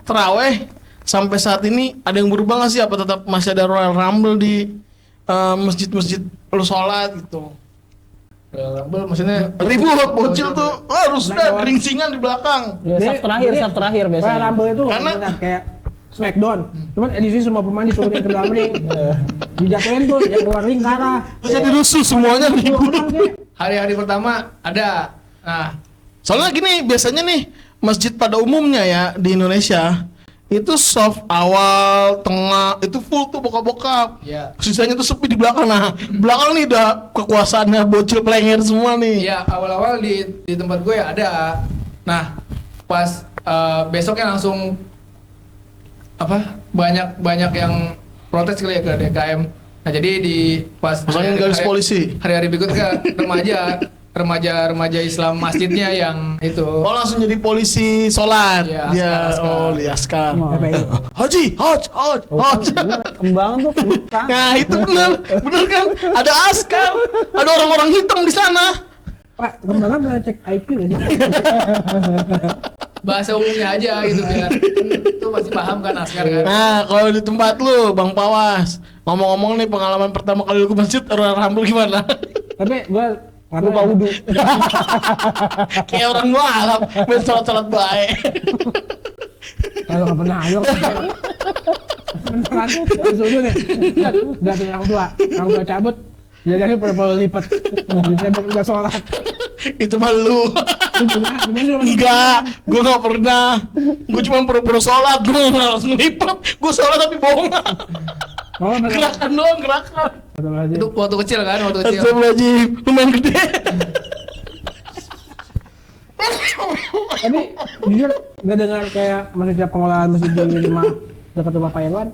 terawih sampai saat ini ada yang berubah nggak sih? Apa tetap masih ada Royal Rumble di masjid-masjid lu sholat gitu? Royal Rumble maksudnya ribut bocil tuh harus udah geringsingan di belakang. Ya, saf terakhir biasanya. Royal Rumble itu Karena kayak Smackdown, cuman edisi semua pemain disuruh ke dalam ring, dijatuhin tuh yang keluar ring kalah. terus jadi rusuh semuanya ribut. Hari-hari pertama ada. Nah, Soalnya gini, biasanya nih masjid pada umumnya ya di Indonesia itu soft awal, tengah itu full tuh bokap-bokap. ya, Sisanya tuh sepi di belakang. Nah, belakang nih udah kekuasaannya bocil plenger semua nih. ya awal-awal di tempat gue ya ada. Nah, pas besoknya langsung banyak yang protes kali ya ke DKM. Nah, jadi di pas Pasangin garis polisi. hari-hari berikutnya remaja Islam masjidnya yang itu. Oh, langsung jadi polisi sholat. Iya, Dia askar. Askar. FPI. Haji, haj. Kembang tuh kentang. Nah, itu bener kan? Ada askar, ada orang-orang hitam di sana. Pak, kemana pernah cek IQ nggak sih? Bahasa umumnya aja gitu biar itu masih paham kan askar kan. Nah, kalau di tempat lu, Bang Pawas, ngomong-ngomong nih pengalaman pertama kali lu ke masjid, Royal Rumble gimana? Tapi gua Lupa wudhu. Kayak orang mualaf, main sholat-sholat baik. kalau nggak pernah ayo. Beneran, disuruh nih. Udah tuh orang tua cabut. Jadi perlu lipat. Bisa udah sholat. Itu mah lu. Enggak, gua nggak pernah. Gua cuma pura-pura sholat, gua nggak langsung lipat. Gua sholat tapi bohong. Oh, Gerakan doang, gerakan. Itu waktu kecil kan, waktu kecil. Astagfirullahaladzim, lumayan gede. Tapi jujur nggak dengar kayak maksudnya pengelolaan masjid di rumah dekat rumah Pak Irwan.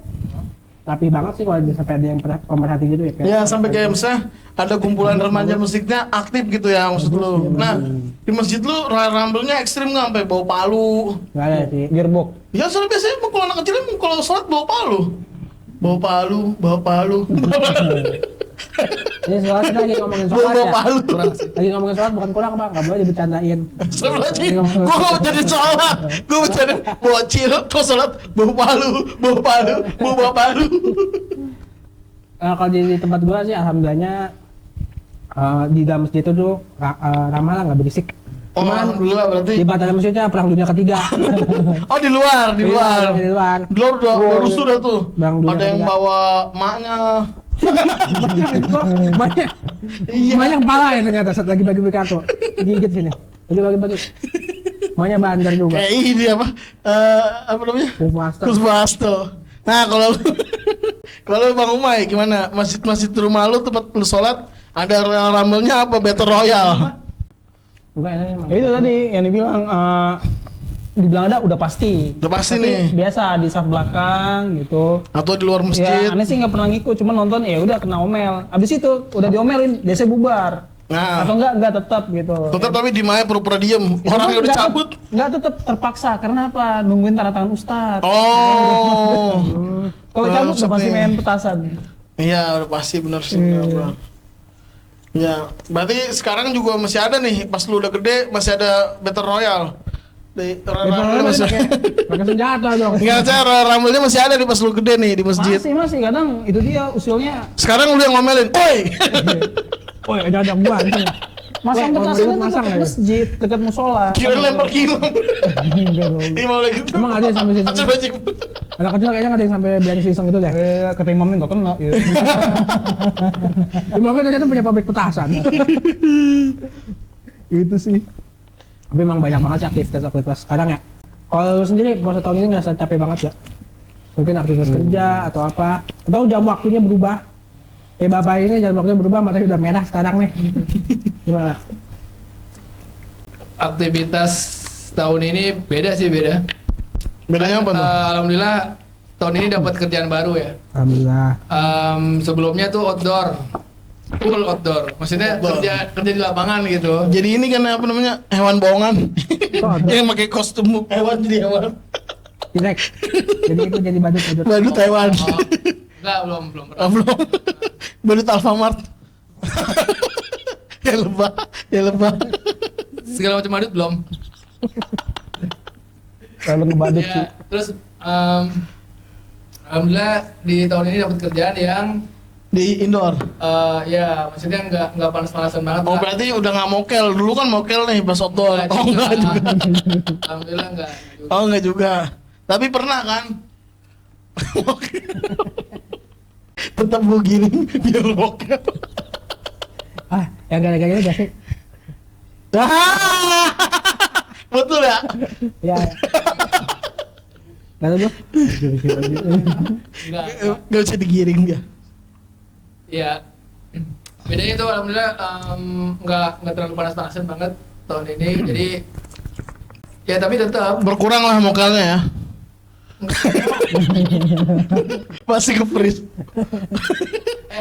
Rapi banget sih kalau sampai ada yang pemerhati gitu ya. Ya sampai kayak misalnya ada kumpulan remaja masjidnya aktif gitu ya maksud lu. Nah di masjid lu Royal Rumble-nya ekstrim nggak sampai bawa palu? Nggak ada sih. Gearbox. Ya soalnya biasanya kalau anak kecilnya kalau sholat bawa palu. Bawa palu. Ini soalnya kita lagi ngomongin Bawa sholat ya. palu. Lagi ngomongin sholat bukan kurang bang, nggak boleh dibercandain. Astagfirullahaladzim, gue mau jadi sholat. Gue mau jadi bocil, kok sholat bawa palu. Kalau di tempat gua sih alhamdulillahnya di dalam masjid itu tuh ramah lah, nggak berisik. Oh, alhamdulillah berarti. Di batas masjidnya perang dunia ketiga. Oh di luar. Di luar. Di luar udah rusuh dah tuh. Bang, dunia Ada yang ketiga. bawa maknya. banyak banyak pala ya ternyata saat lagi bagi kartu gigit sini bagi banyak bandar juga Kayak ini apa namanya? Puasa. Kuswasto. Nah kalau Bang Umay gimana? Masjid rumah lu tempat lu sholat ada Royal Rumble-nya apa Battle Royale? Enggak ini emang. Itu tadi yang dibilang ada udah pasti. Udah pasti Tapi nih. biasa di saf belakang gitu. Atau di luar Ya, masjid? aneh sih nggak pernah ngikut, cuma nonton ya udah kena omel. Abis itu udah diomelin, biasanya bubar. Nah, Atau enggak tetap gitu. tetap tapi di Maya pura-pura diem. Orangnya udah cabut. Enggak tetap terpaksa karena apa? Nungguin tanda tangan ustad. Oh. Kalau cabut udah pasti Sepi. main petasan. Iya, udah pasti bener sih. Bener. Ya, berarti sekarang juga masih ada nih. Pas lu udah gede masih ada Battle Royale. Di Royal Rumble masih. pakai senjata dong. Enggak, saya Royal Rumble-nya masih ada di pas lu gede nih di masjid. Masih kadang itu dia usulnya Sekarang lu yang ngomelin, "Oi!" Oh ada gua nih. masang Wah, petasan itu masang dekat ya? masjid, dekat musola. Kira lempar kilo. Enggak dong. Ini mau lagi. Emang ada yang sampai situ? Astagfirullahaladzim. Anak kecil kayaknya ada yang sampai berani iseng itu deh. Kata imamnya nggak kena. Gitu. Imamnya ternyata punya pabrik petasan. Itu sih. Tapi emang banyak banget sih aktivitas sekarang ya. Kalau lu sendiri puasa tahun ini ngerasa capek banget ya? Mungkin aktivitas kerja atau apa? Atau jam waktunya berubah? Kayak bapak ini jam waktunya berubah, matanya udah merah sekarang nih. Gimana? Aktivitas tahun ini beda sih beda. Bedanya apa tuh? Alhamdulillah tahun ini dapat kerjaan baru ya. Alhamdulillah. Sebelumnya tuh outdoor, full outdoor. Maksudnya Outdoor. kerja di lapangan gitu. Jadi ini kan apa namanya? Hewan bohongan. Kok ada? Yang pakai kostum hewan jadi hewan. Direct. Jadi itu jadi badut. Badut hewan. Oh, enggak belum pernah. Ah, belum. Badut Alfamart. Ya lebah. Segala macam badut belum. Terlalu ngebadut sih. Ya, terus alhamdulillah di tahun ini dapat kerjaan yang Di indoor. ya maksudnya nggak panas-panasan banget Oh lah. berarti udah nggak mokel. Dulu kan mokel nih pas outdoor. Nggak Oh enggak juga. Alhamdulillah nggak juga. Oh enggak juga. Tapi pernah kan? Tetap begini biar mokel. Ah, yang gara-gara gak sih? Ah, betul ya? Ya. Gak tau gue. Nggak. Gak bisa digiring dia. Ya bedanya itu alhamdulillah nggak terlalu panas-panasan banget tahun ini. Jadi ya tapi tetap Berkurang lah mokelnya ya. Masih ke-freeze.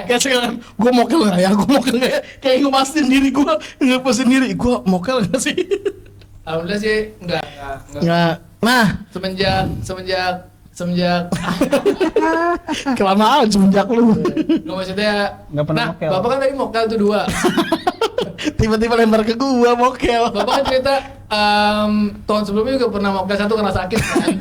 Kayak sekarang, gue mokel gak ya? Gue mokel gak ya? Kayak ngepastiin diri gue, ngepastiin diri, gue mokel gak sih? alhamdulillah sih nggak. Nggak. Nah, semenjak kelamaan semenjak lu. nggak maksudnya Nggak pernah nah mokel. bapak kan tadi mokel tuh 2. Tiba-tiba lempar ke gue, mokel. Bapak kan cerita tahun sebelumnya juga pernah mokel 1 karena sakit kan.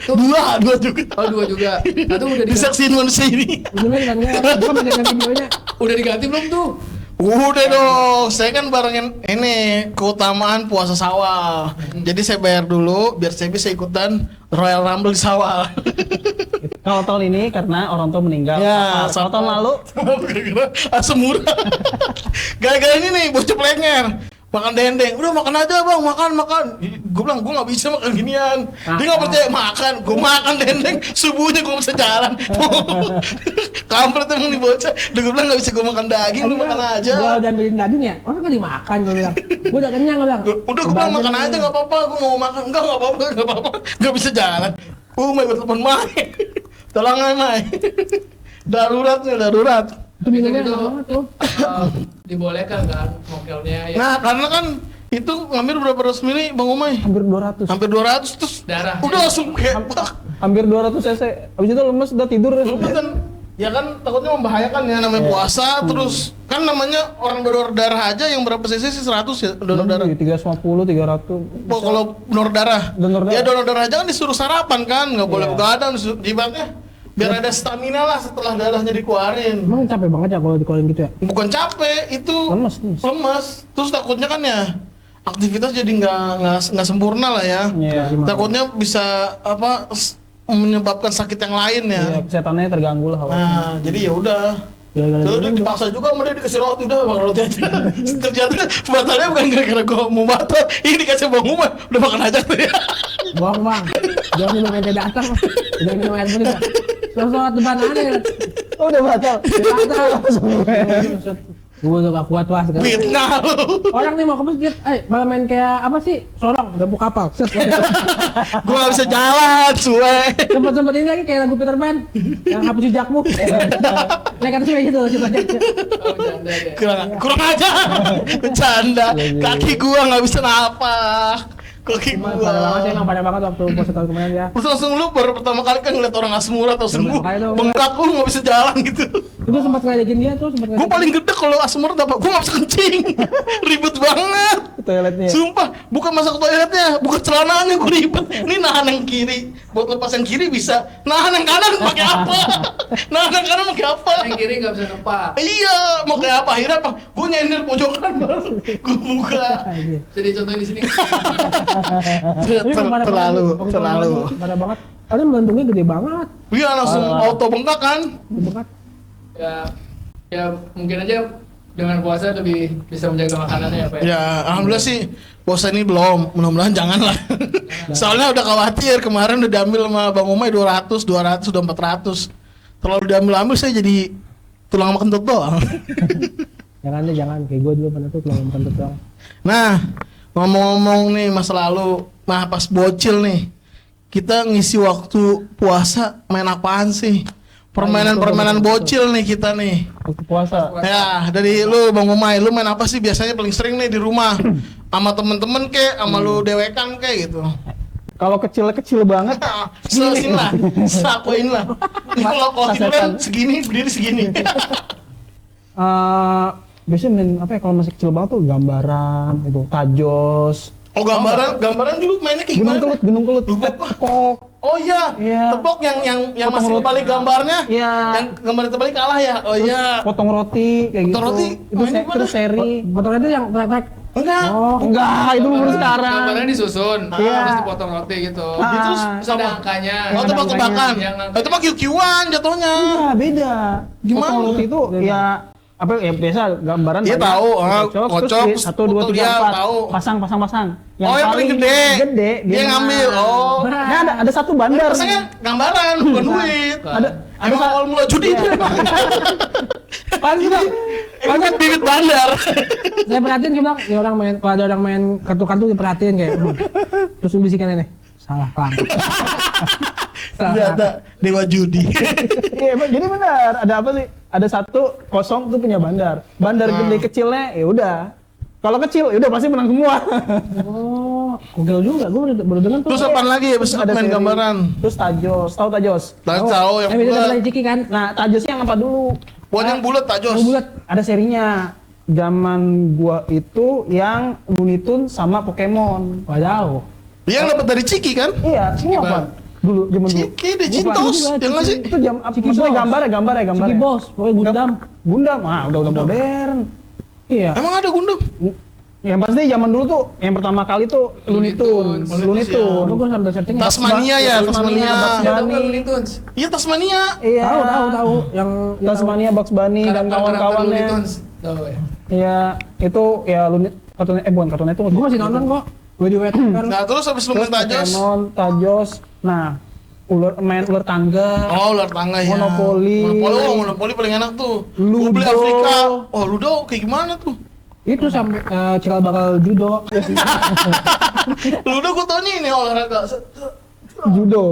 Dua juga. Oh 2 juga. Satu udah diganti, Disaksiin manusia ini. Bener kan gak? Gue pakai videonya. udah diganti belum tuh? Udah dong, saya kan barengin ini keutamaan puasa sawal. Jadi saya bayar dulu biar saya bisa ikutan Royal Rumble di sawal. Kalau tahun ini karena orang tua meninggal. Ya, Kalau tahun lalu gara-gara asam urat. Gara-gara ini nih bocah plenger. Makan dendeng, udah makan aja bang, makan. Gue bilang gue nggak bisa makan ginian. Dia nggak percaya makan, gue makan dendeng, subuhnya gue bisa jalan. Kampret emang nih bocah. Udah gue bilang nggak bisa gue makan daging, lu makan aja. Gue udah ambilin daging ya, orang kan dimakan gue bilang. Gue udah kenyang gue bilang. Udah gue bilang makan aja nggak apa-apa, gue mau makan. Enggak apa-apa, nggak bisa jalan. Mai berteman Mai, tolong Mai. Darurat nih, darurat. Itu minumnya Itu, enak banget tuh. dibolehkan kan mokelnya ya. Nah karena kan itu ngambil berapa ratus mili Bang Umay? hampir 200. Hampir 200 terus Darah. udah langsung kayak wah, Hampir 200 cc. Habis itu lemes udah tidur. lu kan ya kan takutnya membahayakan ya namanya puasa terus kan namanya orang donor darah aja yang berapa cc sih 100 ya donor darah. 350, 300. Oh, kalau donor darah. Donor darah. Ya donor darah aja kan disuruh sarapan kan, nggak boleh Iya. begadang ibaratnya biar ada stamina lah setelah darahnya dikeluarin. Emang capek banget ya kalau dikeluarin gitu ya? Bukan capek, itu Lemes. Terus takutnya kan ya aktivitas jadi nggak sempurna lah ya. Iya. Takutnya bisa menyebabkan sakit yang lain ya. Iya, kesehatannya terganggu lah. Nah, jadi ya udah. Gara-gara Terus gitu. dia dipaksa juga sama dia dikasih roti udah makan roti aja. Ternyata batalnya bukan gara-gara gua mau batal, ini dikasih Bang Umar udah makan aja tuh ya. Bohong bang. Jangan minum air datang. Udah minum air putih dah. Sholat depan aneh. Oh, udah batal. Batal. Gue udah gak kuat wah sekarang. Fitnah lu. Orang nih mau ke masjid, malah main kayak apa sih? Sorong, gabung kapal. Set. Gua nggak bisa jalan, suwe. Sempet ini lagi kayak lagu Peter Pan yang hapus jejakmu. Naik atas meja tuh, situ aja. Oh, bercanda ya. Kurang aja. Bercanda. Kaki gua nggak bisa napak. Kaki Pada lama sih gua. emang pada banget waktu puasa tahun kemarin ya. Terus langsung lu baru pertama kali kan ngeliat orang asam urat atau sembuh. Makanya tuh, Bengkak lu nggak bisa jalan gitu. Itu sempat ngeledekin dia tuh, sempat Gue ngeledekin. paling gede kalau asam urat apa? Gue nggak bisa kencing. Ribet banget. Toiletnya. Sumpah, bukan masuk ke toiletnya, bukan celananya gue ribet. Ini nahan yang kiri, buat lepas yang kiri bisa. Nahan yang kanan pakai apa? Nahan yang kanan pakai apa? Yang kiri nggak bisa nempak. Iya, mau kayak apa? Akhirnya apa? Gue nyender pojokan baru gue buka. Anjir. Jadi contohin di sini. Tapi emang pada banget. Terlalu. Pada banget. Ada lantungnya gede banget. Iya langsung auto bengkak kan? Gede banget. Ya mungkin aja dengan puasa lebih bisa menjaga makanannya ya Pak. Ya, alhamdulillah sih puasa ini belum. Mudah-mudahan jangan lah. Soalnya udah khawatir kemarin udah diambil sama Bang Umay 200 udah 400. Terlalu diambil saya jadi tulang sama kentut doang. Jangan deh, jangan. Kayak gue dulu pernah tuh kalau makan doang. Nah, ngomong-ngomong nih masa lalu, nah pas bocil nih, kita ngisi waktu puasa main apaan sih? Permainan-permainan bocil nih kita nih. Waktu puasa. Ya, dari lu Bang Umay, lu main apa sih biasanya paling sering nih di rumah? Sama temen-temen kek, sama lu dewekan kek gitu. Kalau kecil banget, Selesin lah, sakuin lah. Kalau tiduran segini, berdiri segini. biasanya main apa ya, kalau masih kecil banget tuh gambaran, itu tajos, Oh, gambaran dulu mainnya kayak Gunung gimana? Kelut. Tepok. Oh iya, Iya. tepok yang Potong masih roti. terbalik gambarnya. Iya. Yang gambarnya terbalik kalah ya. Oh iya. Potong roti kayak Potong gitu. roti, Itu mainnya gimana? terus seri. Motornya itu yang trek-trek. Enggak. Oh, Enggak, itu baru sekarang. Gambarnya disusun, Iya. terus dipotong roti gitu. Ah. Terus Terus ada angkanya. Oh, tebak-tebakan. Yang angkanya. Itu mah QQ-an jatuhnya. Iya, beda. Gimana? Potong roti itu ya apa ya biasa gambaran Iya, banyak. tahu. Kocok, Kocok, terus 1 2 putu, 3 iya, 4. tahu. Pasang. Oh, yang paling gede. Gede Dia ngambil. Oh. Nah, ada satu bandar. Rasanya gambaran, bukan duit. Ada Emang awal mula judi itu. Pasti Bang. Emang kan bibit bandar. saya perhatiin coba, ya orang main, kalau ada orang main kartu-kartu diperhatiin kayak, terus bisikan ini, salah pelan. Ternyata dewa judi. Iya, jadi benar. Ada apa sih? Ada 1-0 tuh punya bandar. Bandar gede kecilnya ya udah. Kalau kecil ya udah pasti menang semua. Oh, gokil juga, gue baru dengar tuh. Terus apaan lagi ya? Bisa main seri. gambaran. Terus tajos, tahu tajos? Tahu yang Beda bulat. dari Ciki kan? Nah, tajosnya yang apa dulu? Buat yang bulat tak Jos. Yang bulat. Ada serinya. Zaman gua itu yang Looney Tunes sama Pokemon. Wadaw. Yang dapat dari Ciki kan? Iya, semua apa? Dulu zaman dulu. Ciki deh Cintos. Yang nggak sih? Itu jam apa? Ciki Maksudnya Boss. gambar ya. Ciki Bos, pokoknya Gundam. Gundam, udah modern. Iya. Emang ada Gundam? Yang pasti zaman dulu tuh yang pertama kali tuh Looney Tunes. Looney Tunes, Coba ya. gue sampai setting. Tasmania ya, Tasmania. Bugs Ada Bunny. Looney Tunes. Iya Tasmania. Iya. Tahu. Yang Tasmania, Bugs Bunny dan Karakter-karakter Looney kawan-kawannya. Tunes. Tahu ya. Iya, itu ya Looney bukan kartun itu. Gue masih nonton kok. Gue di Wetker. Nah terus habis lu main Tajos. Pokemon, Tajos. Nah, main ular tangga. Oh, ular tangga ya. Monopoli. Monopoli paling enak tuh. Ludo. Gua beli Afrika. Oh, Ludo kayak gimana tuh? Itu sampai cikal bakal judo. Ludo gua taunya ini olahraga. Judo.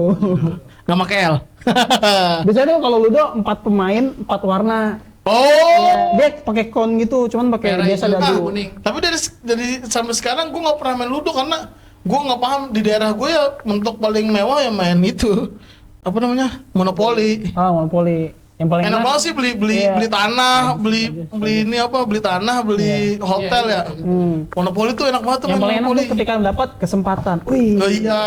Gak pakai L. Biasanya tuh kalau Ludo 4 pemain, 4 warna. Oh. Dia pakai kon gitu, cuman pakai Merah, biasa hijau, dadu. kuning. Tapi dari sampai sekarang gua nggak pernah main Ludo karena gua nggak paham di daerah gue ya mentok paling mewah ya main itu apa namanya Monopoli. Ah, Monopoli. Yang paling Enak banget sih beli Iya. tanah, beli ini apa, beli tanah, beli hotel Iya, ya. iya. Monopoli tuh enak banget tuh Yang main paling enak Monopoli. tuh ketika dapat kesempatan. Wih. Oh iya.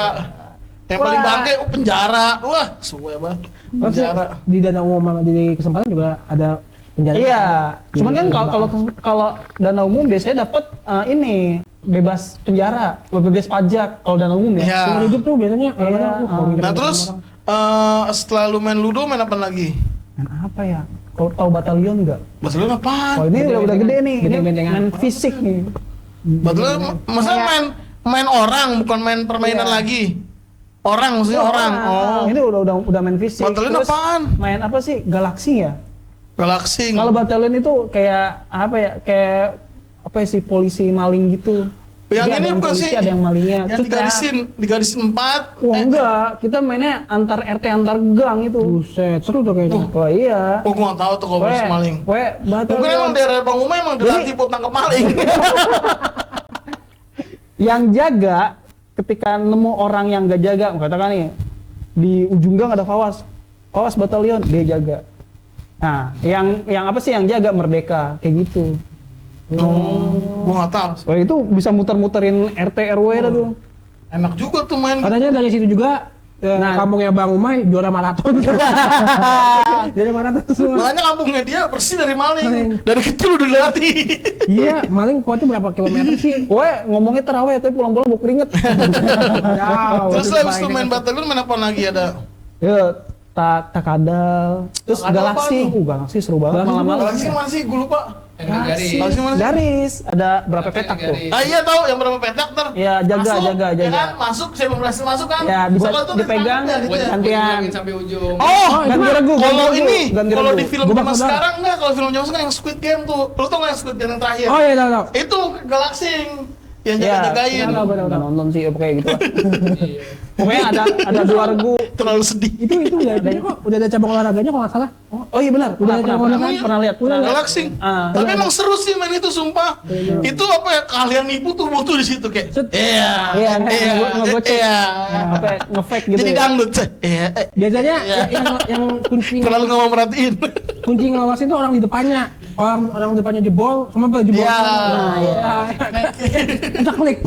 Yang paling Wah. bangke penjara. Wah, suwe banget. Penjara. Di dana umum sama di kesempatan juga ada penjara. Iya. Cuman kan kalau dana umum biasanya dapat ini bebas penjara, bebas pajak kalau dana umum ya. Iya. Seumur hidup tuh biasanya kadang-kadang, Iya. kalau nginep Nah di terus orang. setelah lu main Ludo main apa lagi? Main apa ya? Kau tahu Batalion nggak? Batalion apaan? Oh ini udah gede nih. Ini Benteng-bentengan. main fisik nih. Batalion masa main orang bukan main permainan Iya. lagi. Orang maksudnya orang. Oh. Ini udah main fisik. Batalion Terus apaan? Main apa sih? Galaxy ya? Galaxy. Kalau Batalion itu kayak apa ya? Kayak apa sih polisi maling gitu. Yang Jadi ini ada yang bukan polisi, sih? ada yang malingnya. Yang Terus kayak- digarisin 4. Wah enggak, kita mainnya antar RT antar gang itu. Buset, seru tuh kayaknya. Wah iya. Oh, gua nggak tahu tuh kalau Weh, polisi maling. weh, Mungkin emang Batalion. daerah Bang Uma emang dilatih buat nangkep maling. Yang jaga ketika nemu orang yang gak jaga, katakan nih di ujung gang ada Fawas Batalion, dia jaga. Nah, yang apa sih yang jaga Merdeka kayak gitu. Gua nggak tahu. Wah itu bisa muter-muterin RT RW dah tuh. Enak juga tuh main. Katanya dari situ juga Nah. kampungnya Bang Umay juara maraton. Jadi maraton semua. Makanya kampungnya dia bersih dari maling. Dari kecil udah dilatih. Iya, maling kuatnya berapa kilometer sih? Weh ngomongnya terawih tapi pulang-pulang bau keringet. Jauh. Terus lah habis itu main Batalion main apa lagi ada? Ya, takadal. Terus Takadal Galaxy. apaan tuh? Galaxy seru banget malam-malam. Galaxy mana sih? Gua lupa. Yang garis. Galaxy mana sih? Garis, ada berapa petak tuh? Garis. Ah iya tahu yang berapa petak ter? Ya, jaga, Masuk, jaga. Ya kan? Masuk, saya belum berhasil masuk kan? Ya, bisa Gua tuh dipegang, ditangkap ya, gitu ya. gantian. Sampai ujung. Oh, ganti regu, kalau ganti regu, ini, ganti kalau regu. di film Gua zaman bakal sekarang enggak, kalau film zaman sekarang yang Squid Game tuh. Lu tau nggak yang Squid Game yang terakhir? Oh iya, tahu. Itu Galaxy yang Ya, jaga-jagain. nggak nonton sih kayak gitu. Iya. Pokoknya ada 2 regu. Terlalu sedih. Itu udah ada kok, udah ada cabang olahraganya kalau nggak salah. Oh iya benar, Udah ada pernah cabang pernah lihat. Pernah lihat. Galaxy. Ah. Tapi emang seru sih main itu sumpah. Itu apa ya kalian nipu tuh butuh di situ kayak. Set. Iya. Iya, ngegocek. Iya. Apa ya, nge-fake gitu. Jadi ya. dangdut. Iya. Biasanya Iya. yang kunci Terlalu nggak mau merhatiin. kunci ngawasin tuh orang di depannya. orang depannya jebol, semua pada jebol. Iya. Nah, iya. Kita klik.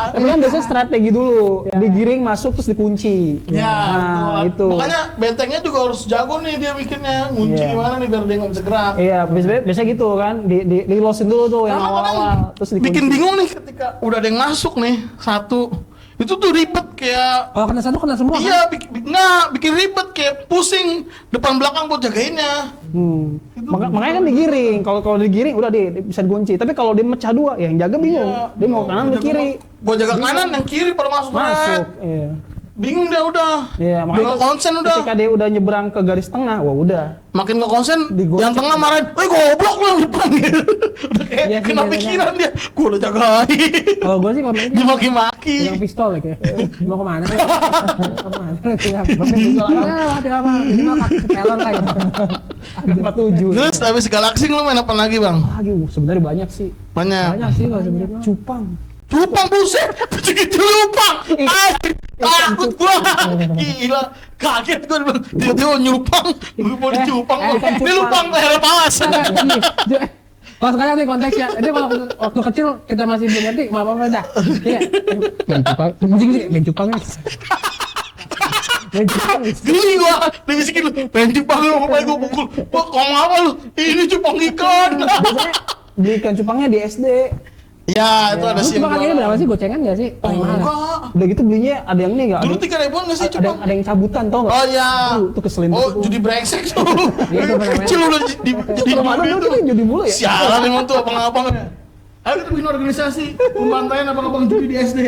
Tapi kan biasanya strategi dulu, digiring masuk terus dikunci. Ya, Nah, betul. itu. Makanya bentengnya juga harus jago nih dia bikinnya. Ngunci Iya. gimana nih biar dia nggak bisa gerak. Iya, biasanya gitu kan, di losin dulu tuh yang Nah, awal-awal, terus dikunci. bikin bingung nih ketika udah ada yang masuk nih satu. Itu tuh ribet kayak Kalau kena satu kena semua. iya bikin ribet kayak pusing depan belakang buat jagainnya. Makanya kan digiring. Kalau digiring udah bisa dikunci. Tapi kalau dia mecah dua, ya yang jaga bingung. Iya. Dia mau kanan atau kiri. Gua jaga kanan yang kiri pada masuk. Masuk. Iya. Bingung dia udah. Iya, Dia nggak konsen udah. Ketika dia udah nyebrang ke garis tengah, wah udah. Makin nggak konsen, Digocek. yang tengah marahin, goblok lu yang depan gitu. Udah kayak Iya sih, kena biasanya. pikiran dia. Gua udah jagain. Kalau gue sih kalau main Dimaki-maki. yang pistol ya kayak. Mau kemana? Mau kemana? Tidak apa. Ini mah kaki sepelon kayak. Ada 47. Terus habis Galaxy lu main apa lagi, Bang? Aduh, sebenarnya banyak sih. Banyak. Banyak sih kalau sebenarnya. Cupang. Cupang buset, begitu lupang. Takut gua. Gila, kaget gua bilang, tiba-tiba nyupang. Gua mau dicupang. kan Ini cupang. lupang daerah Palas. Kalau sekarang nih konteksnya, itu kalau waktu kecil kita masih belum ngerti, mau apa dah. Iya. Main cupang, mungkin sih main cupang ya. Main cupang. Geli gua, dibisikin lu, pengen cupang lu, ngapain gua pukul. Wah, kok apa lu? Ini cupang ikan. Biasanya beli ikan cupangnya di SD. Ya, itu ada Lu sih. cupang harganya berapa sih? Gocengan nggak sih? Oh, Paling mahal. enggak. Udah gitu belinya ada yang ini enggak? Dulu 3.000-an nggak sih ada, cupang? ada yang cabutan tau enggak? Oh iya. Tuh keselin Oh, tuh. judi brengsek tuh. Iya, itu benar-benar. Kecil udah jadi Ramadan judi tuh tuh. kan jadi mulu ya. Sialan emang tuh abang-abang. Ayo kita bikin organisasi pembantaian abang-abang judi di SD.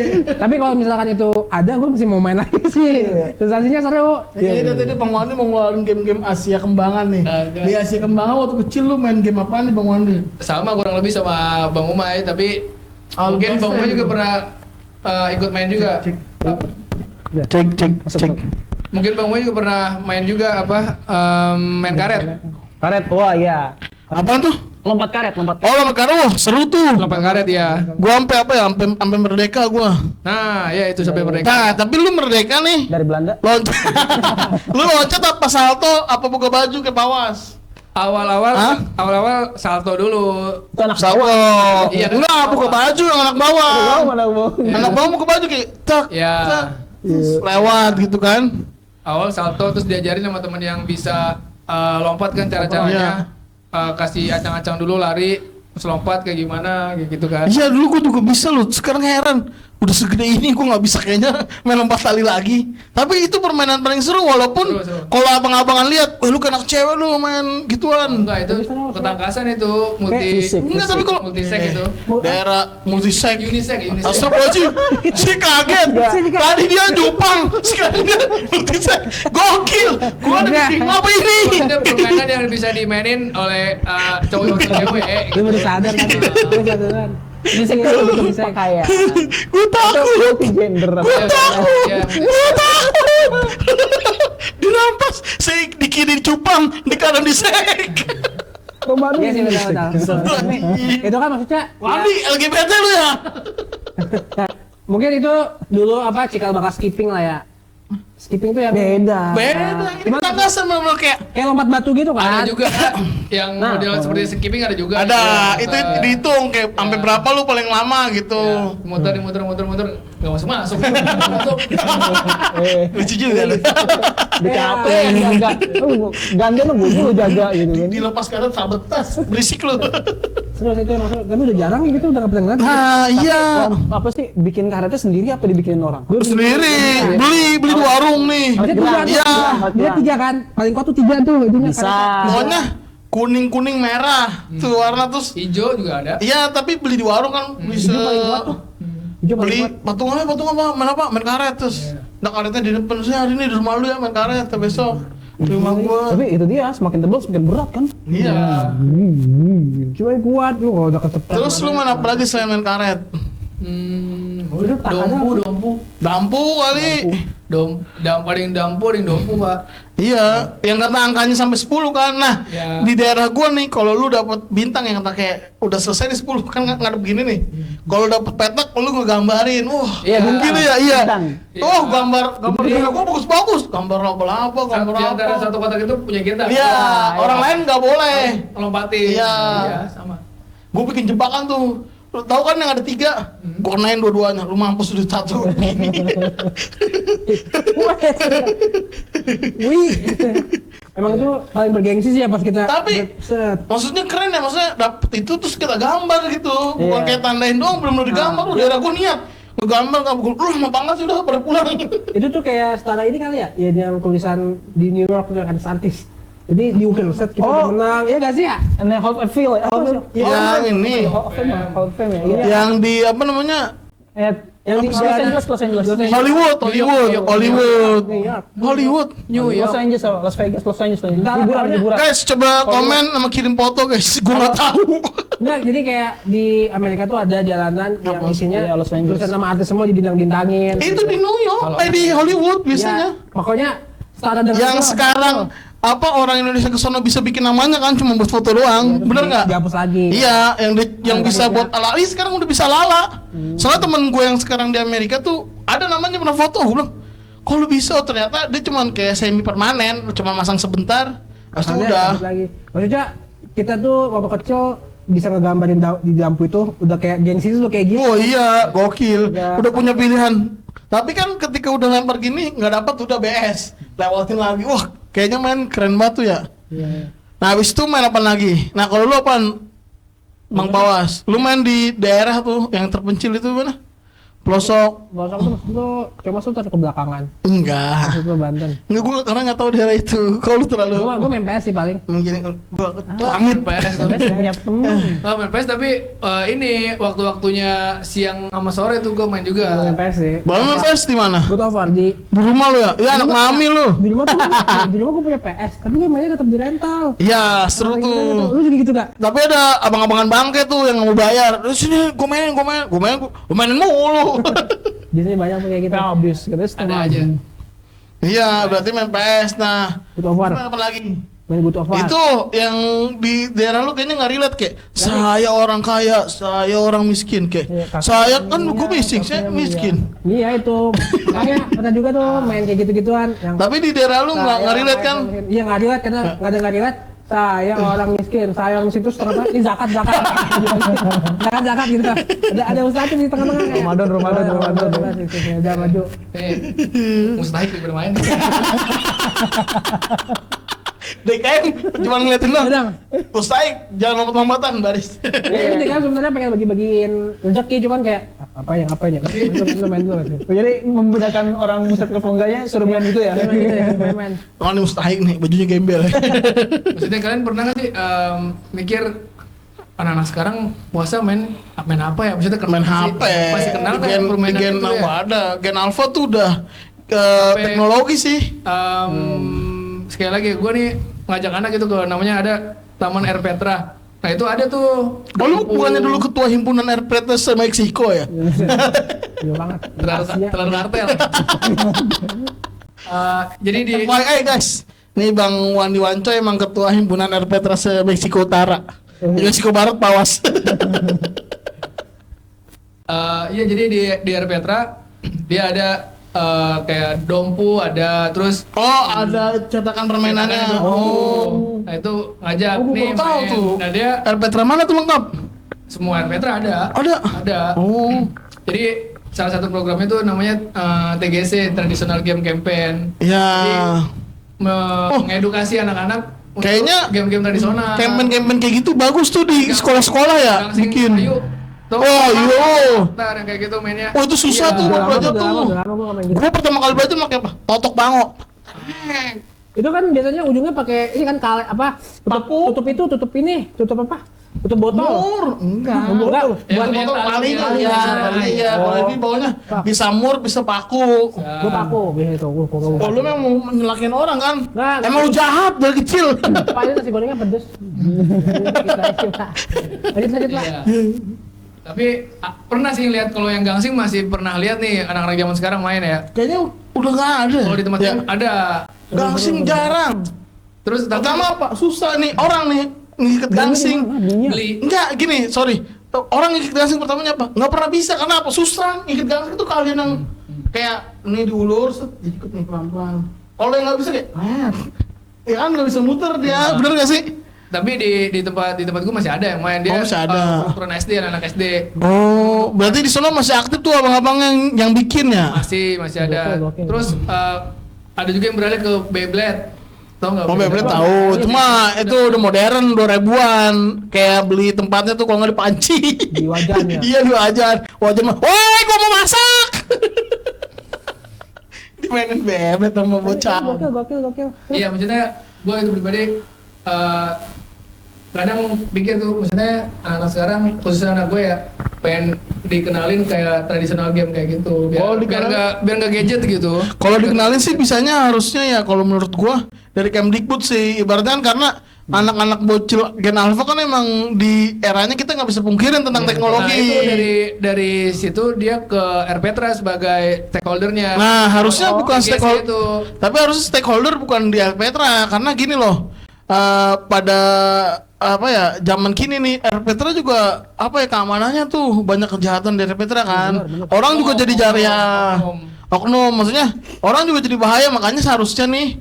Tapi kalau misalkan itu ada, gue masih mau main lagi sih. Sensasinya seru. Jadi tadi Bang Wandi mau ngeluarin game-game Asia Kembangan nih. Ada. Di Asia Kembangan waktu kecil lu main game apa nih Bang Wandi? Sama kurang lebih sama Bang Umay, tapi mungkin Bang Umay juga pernah ikut main juga. Cek. Mungkin Bang Umay juga pernah main juga main karet. Karet, wah iya. Apaan tuh? Lompat karet. Oh, lompat karet, wah seru tuh. Lompat karet ya. Gua sampai apa ya? Sampai merdeka gua. Nah, ya itu sampai merdeka. Nah, tapi lu merdeka nih. Dari Belanda. Loncat. Lu loncat apa salto apa buka baju ke pawas? Hah? Awal-awal salto dulu. Itu anak Salto. Iya, Enggak, anak buka bawah. baju yang anak bawah. mana bohong. Anak bawah buka baju kayak tak. Ya. tak, terus lewat gitu kan. Awal salto terus diajarin sama teman yang bisa lompat kan cara-caranya. Kasih acang-acang dulu lari, terus lompat kayak gimana kayak gitu kan. Iya dulu gua juga bisa loh. Sekarang heran. Udah segede ini gua nggak bisa kayaknya main lompat tali lagi. Tapi itu permainan paling seru walaupun Seru. kalau abang-abangan lihat, wah lu kan anak cewek lu main gituan. Enggak, itu ketangkasan itu fisik. Enggak, tapi kalau multisek itu. daerah multisek. Unisek. Astagfirullahaladzim, si kaget. Tadi dia Jepang, sekarang dia multisek. Gokil. Gua ada bikin apa ini? Itu permainan yang bisa dimainin oleh cowok dan cewek. Lu baru sadar kan? Baru sadar. Bisa kita lebih pakaian. Gua takut. Multi gender. Gua takut. Iya. Gua takut. Dirampas, saya di kiri cupang, di kanan disek. Kemarin Iya sih betul. Itu kan maksudnya Wandi, LGBT lu ya? mungkin itu dulu apa cikal bakal skipping lah ya. Skipping tuh ya beda. Beda, ini ketangkasan memang kayak kayak lompat batu gitu kan. Ada juga yang model seperti skipping ada juga. ada, Ya, itu dihitung kayak sampai berapa lu paling lama gitu. muter nggak masuk masuk. Lucu juga lu. Di kafe yang jaga. Gantian lu gue jaga gitu kan. Dilepas kanan sabetas, berisik lu. Terus itu maksudnya tapi udah jarang gitu udah nggak pernah ngeliat. Ah iya. Apa sih bikin karetnya sendiri apa dibikinin orang? Sendiri, beli di warung nih. Dia tiga, Iya. dia tiga kan. Paling kuat tuh tiga tuh itunya. Bisa. Pokoknya kuning merah tuh warna terus. Hijau juga ada. Iya, tapi beli di warung kan bisa paling kuat tuh. Hijau paling beli kuat. patung apa? Main karet terus. Nah karetnya di depan saya hari ini di rumah lu ya main karet, besok di rumah gua. Tapi itu dia semakin tebal semakin berat kan. Iya. Cuma kuat lu kalau udah kecepatan. Terus lu main apa lagi selain main karet? Udah, tak ada. Dampu kali. Paling dompu, Pak. Iya, yang kata angkanya sampai 10 kan. Nah, Ya. di daerah gua nih kalau lu dapat bintang yang kata kayak udah selesai nih 10 kan ngadep gini nih. Kalau dapat petak lu ngegambarin. Wah, Iya. gini ya, iya. Bintang. Oh, gambar Jadi- daerah gua bagus-bagus. Gambar apa, gambar Di antara apa. satu kotak itu punya kita. Iya, orang lain nggak boleh. Lompatin. Iya. Sama. Gua bikin jebakan tuh. Lu tahu kan yang ada 3? Gua kenain dua-duanya. Lu mampus udah 1. Wih. Emang itu paling bergengsi sih ya pas kita Tapi- set. Maksudnya keren ya, maksudnya dapet itu terus kita gambar gitu. Bukan Iya. kayak tandain doang, belum digambar. Udah daerah gua niat ngegambar, lu lama banget sih udah pada pulang. Itu tuh kayak setara ini kali ya, ya yang tulisan di New York tuh kan artis. Jadi diukir set kita udah menang, ya gak sih ya? Ini Hall of Fame ya? Apa sih? Yang ini, Hall of Fame ya? Hall of Fame ya? Iya. yang di apa namanya? Yang di Los Angeles. Hollywood. New York. Hollywood. New Los York. Angeles apa? Las Vegas, Los Angeles. Enggak, Liburan, pokoknya- liburan. Guys, coba komen sama kirim foto guys. Gua nggak tahu. Enggak, jadi kayak di Amerika tuh ada jalanan yang isinya Iya, Los Angeles. tulisan nama artis semua dibintang-bintangin. Itu di New York, di Hollywood biasanya. Ya, pokoknya setara dengan Yang itu, sekarang apa orang Indonesia ke sono bisa bikin namanya kan cuma buat foto doang. Bener nggak? dihapus lagi. Iya, yang bisa Iya. buat ala. Ih, sekarang udah bisa lala. Soalnya temen gue yang sekarang di Amerika tuh ada namanya pernah foto. Gue bilang, kok lu bisa? Oh, ternyata dia cuman kayak semi permanen, cuma masang sebentar. Terus Makanya udah. dihapus lagi. Maksudnya kita tuh waktu kecil bisa ngegambarin di lampu itu udah kayak gengsi tuh kayak gitu. Oh iya, gokil. Udah. Udah punya pilihan. Tapi kan ketika udah lempar gini nggak dapat udah BS. Lewatin lagi. Wah, kayaknya main keren banget tuh ya. Iya. Nah, habis itu main apa lagi? Nah, kalau lu apaan? Bang Bawas, lu main di daerah tuh yang terpencil itu mana? Pelosok? Gak usah tuh maksud lu cuma tuh ke belakangan. Enggak. Maksud lu Banten. Enggak, gue karena nggak tahu daerah itu. Kalau lu terlalu Gua main PS sih paling. mungkin gua amit. PS. Punya temen. Main PS tapi ini waktu-waktunya siang sama sore tuh gue main Gua juga. main PS sih. Bang main PS di mana? Gua tau Far di Rumah lu ya? Iya, anak mami lu. di rumah tuh di rumah gua punya PS, tapi gua mainnya tetap di rental. Iya, seru Gitu, gitu. tuh. Lu juga gitu gak? Tapi ada abang-abangan bangke tuh yang nggak mau bayar. Terus sini gue mainin mulu. Biasanya banyak tuh kayak gitu. Kita habis, kita setengah. Ada aja. Iya, berarti main PS. Nah, Good of War. apa lagi? Main Good of War. Itu yang di daerah lu kayaknya nggak relate kayak saya orang kaya, saya orang miskin kayak. Iya, kakak Saya kan punya, gue miskin, kakaknya saya punya. miskin. Iya itu. Makanya pernah juga tuh main kayak gitu-gituan yang Tapi di daerah lu nggak relate kan? Iya nggak relate karena nggak relate. Saya orang miskin, terus ternyata ini zakat gitu. Ada ustadznya di tengah-tengah. kayak, Ramadan. Udah maju. Mustahil nih bermain. DKM cuma ngeliatin Udah. doang. Mustahil, jangan lompat-lompatan baris. Ya ini kan sebenarnya pengen bagi-bagiin rezeki cuman kayak apa ya. Lu main dulu. Jadi membedakan orang musik ke enggaknya suruh main gitu ya. Main. Oh, ini mustahil nih, bajunya gembel. Maksudnya kalian pernah nggak sih mikir anak-anak sekarang puasa main apa ya? Maksudnya Main HP. Masih kenal kan Gen permainan Gen itu apa ya? ada? Gen Alpha tuh udah teknologi sih. Sekali lagi gue nih ngajak anak gitu ke namanya ada Taman Air Petra. Nah itu ada tuh. Oh, lu bukannya dulu ketua himpunan Air Petra Meksiko ya? Iya banget. Telur kartel. Jadi di FYI guys, nih Bang Wandi Wanco emang ketua himpunan Air Petra Meksiko Utara. Meksiko Barat Pawas. Iya jadi di Air Petra dia ada kayak dompu ada terus Oh, ada cetakan permainannya. Oh. nah itu ngajak Oh, gua nih baru tahu main. tuh. Nah dia Air Petra mana tuh lengkap? semua Air Petra ada. Ada. Oh. Jadi salah satu programnya itu namanya TGC Traditional Game Campaign. Ya. Mengedukasi anak-anak untuk Kayaknya game-game tradisional. Campaign kayak gitu bagus tuh di sekolah-sekolah ya Gangsing bikin. kayu. Tuh, Oh, iya. Ntar yang kayak gitu mainnya. Oh, itu susah Iya. tuh Udah gua lama belajar tuh, tuh. udah lama gua nggak main gitu. Gua pertama kali belajar pakai apa? Totok bango. Itu kan biasanya ujungnya pakai ini kan tutup ini, tutup apa? Tutup botol. Mur, enggak. Enggak, Ya, buat yang botol tali, Paling tali, ya, tali. iya. Kalau ini bawahnya bisa mur, bisa paku. Gua paku biasa itu. Oh, lu memang mau nyelakain orang kan? Nggak. Emang lu jahat dari kecil. Paling nasi gorengnya pedes. Lanjut lah. Iya. Tapi pernah sih lihat kalau yang gangsing masih pernah lihat nih anak-anak zaman sekarang main ya. Kayaknya udah nggak ada. Kalau di tempat Ya. yang ada. Gangsing jarang. Terus tapi Pertama apa? Susah nih orang nih ngikat gangsing. beli Enggak, gini, sorry. Orang ngikat gangsing pertamanya apa? Nggak pernah bisa, karena apa? Susah. Ngikat gangsing itu kalian yang kayak ini diulur, set, diikat nih pelan-pelan. Kalau yang nggak bisa kayak, ya kan nggak bisa muter dia, bener nggak sih? tapi di tempat gue masih ada yang main dia. Oh, masih ada. Ukuran SD anak SD. Oh, berarti di sana masih aktif tuh abang-abang yang bikin ya? Masih ada. Gokil. Terus ada juga yang beralih ke Beyblade. Tahu nggak? Oh, Beyblade tahu. Cuma itu udah modern 2000-an. Kayak beli tempatnya tuh kalau nggak di panci. Di wajan ya? Iya, di wajan. Wajan mah, "Woi, gua mau masak." Dimainin Beyblade sama bocah. Gokil. Iya, maksudnya gue itu pribadi kadang pikir tuh, maksudnya anak sekarang, khususnya anak gue ya, pengen dikenalin kayak tradisional game kayak gitu, Oh, biar nggak gadget gitu. Kalau dikenalin sih bisanya harusnya ya, kalau menurut gua dari Kemdikbud sih, ibaratnya kan karena anak-anak bocil Gen Alpha kan emang di eranya kita nggak bisa pungkirin tentang teknologi. Nah, itu dari situ dia ke RPTRA sebagai stakeholdernya. Nah, harusnya bukan IGC stakeholder itu. tapi harusnya stakeholder bukan di RPTRA, karena gini loh, pada apa ya, zaman kini nih RPTRA juga apa ya, keamanannya tuh banyak kejahatan di RPTRA kan. Orang juga jadi oknum, maksudnya orang juga jadi bahaya, makanya seharusnya nih